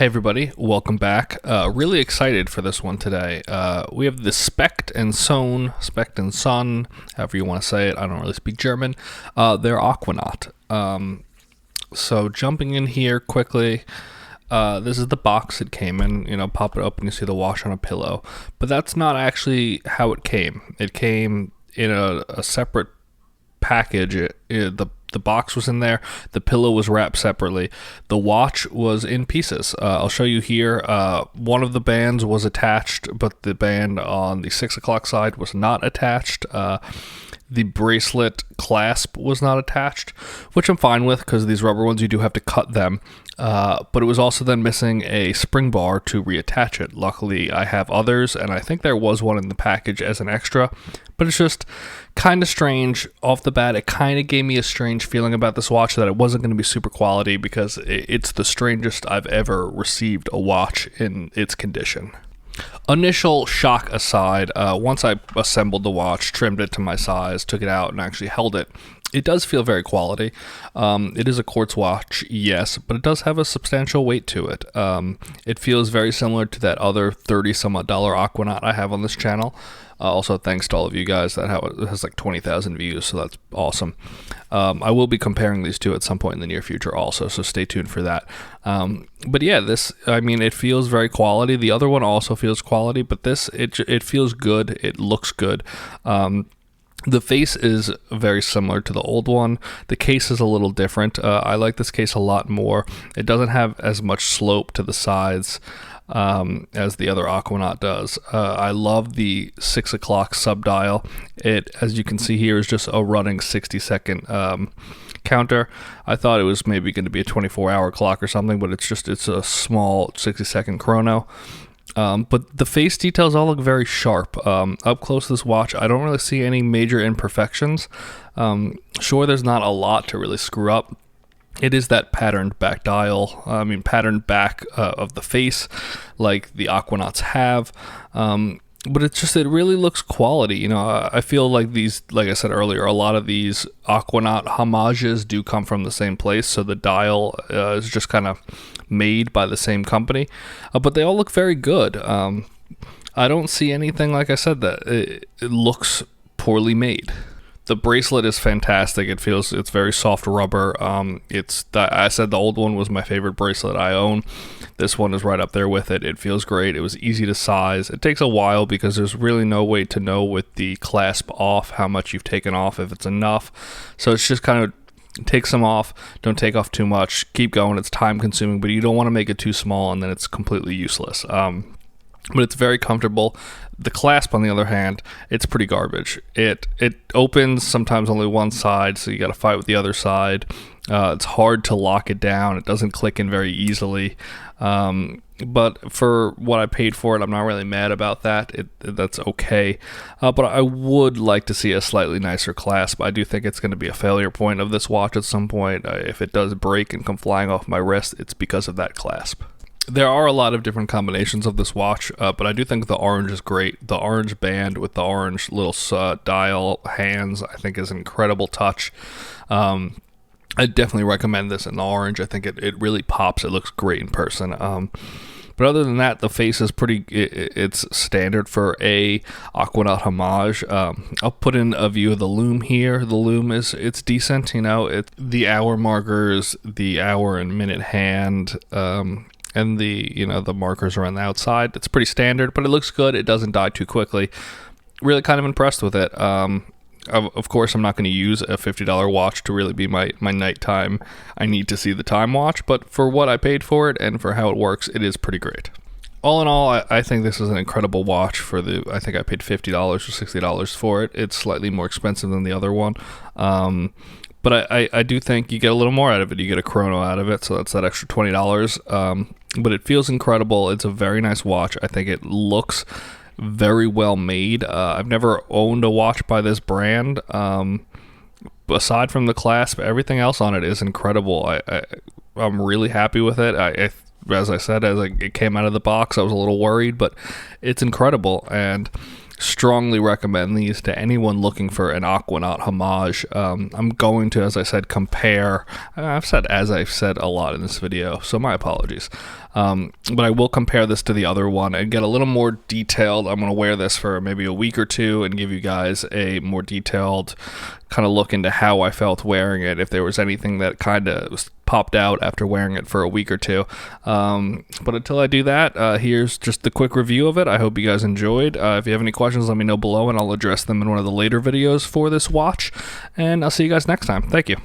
everybody, welcome back. Really excited for this one today. We have the Specht and Sohne, however you want to say it. I don't really speak German. They're Aquanaut. So jumping in here quickly, this is the box it came in. Pop it up and you see the watch on a pillow. But that's not actually how it came. It came in a separate package. The box was in there. The pillow was wrapped separately. The watch was in pieces. I'll show you here. One of the bands was attached, but the band on the 6 o'clock side was not attached. The bracelet clasp was not attached, which I'm fine with because these rubber ones, you do have to cut them. But it was also then missing a spring bar to reattach it. Luckily, I have others, and I think there was one in the package as an extra. But it's just kind of strange off the bat. It kind of gave me a strange feeling about this watch that it wasn't going to be super quality because it's the strangest I've ever received a watch in its condition. Initial shock aside, once I assembled the watch, trimmed it to my size, took it out, and actually held it, it does feel very quality. It is a quartz watch, yes, but it does have a substantial weight to it. It feels very similar to that other $30-some-odd Aquanaut I have on this channel. Also, thanks to all of you guys. It has like 20,000 views, so that's awesome. I will be comparing these two at some point in the near future also, so stay tuned for that. But yeah, it feels very quality. The other one also feels quality, but this, it feels good. It looks good. The face is very similar to the old one. The case is a little different. I like this case a lot more. It doesn't have as much slope to the sides as the other Aquanaut does. I love the 6 o'clock subdial. It, as you can see here, is just a running 60-second counter. I thought it was maybe going to be a 24-hour clock or something, but it's a small 60-second chrono. But the face details all look very sharp. Up close this watch, I don't really see any major imperfections. Sure, there's not a lot to really screw up. It is that patterned back dial, patterned back of the face like the Aquanauts have. But it really looks quality. I feel like these, like I said earlier, a lot of these Aquanaut homages do come from the same place. So the dial is just kind of made by the same company. But they all look very good. I don't see anything, like I said, that it looks poorly made. The bracelet is fantastic. It's very soft rubber. I said the old one was my favorite bracelet I own. This one is right up there with it. It feels great. It was easy to size. It takes a while because there's really no way to know with the clasp off how much you've taken off, if it's enough. So it's just kind of take some off. Don't take off too much. Keep going. It's time consuming, but you don't want to make it too small and then it's completely useless. But it's very comfortable. The clasp, on the other hand, it's pretty garbage. It opens sometimes only one side, so you got to fight with the other side. It's hard to lock it down. It doesn't click in very easily. But for what I paid for it, I'm not really mad about that. That's okay. But I would like to see a slightly nicer clasp. I do think it's going to be a failure point of this watch at some point. If it does break and come flying off my wrist, it's because of that clasp. There are a lot of different combinations of this watch, but I do think the orange is great. The orange band with the orange little dial hands, I think, is an incredible touch. I definitely recommend this in the orange. I think it really pops. It looks great in person. But other than that, the face is it's standard for a Aquanaut homage. I'll put in a view of the lume here. The lume it's decent. The hour markers, the hour and minute hand, and the markers are on the outside. It's pretty standard, but it looks good. It doesn't die too quickly. Really kind of impressed with it. Of course, I'm not going to use a $50 watch to really be my nighttime. I need to see the time watch, but for what I paid for it and for how it works, it is pretty great. All in all, I think this is an incredible watch. I think I paid $50 or $60 for it. It's slightly more expensive than the other one. But I do think you get a little more out of it. You get a chrono out of it, so that's that extra $20. But it feels incredible. It's a very nice watch. I think it looks very well made. I've never owned a watch by this brand. Aside from the clasp, everything else on it is incredible. I'm really happy with it. As I said, it came out of the box, I was a little worried, but it's incredible. And strongly recommend these to anyone looking for an Aquanaut homage. I'm going to, as I said, compare. I've said a lot in this video, so my apologies. But I will compare this to the other one and get a little more detailed. I'm going to wear this for maybe a week or two and give you guys a more detailed kind of look into how I felt wearing it, if there was anything that kind of popped out after wearing it for a week or two. But until I do that, here's just the quick review of it. I hope you guys enjoyed. If you have any questions, let me know below and I'll address them in one of the later videos for this watch. And I'll see you guys next time. Thank you.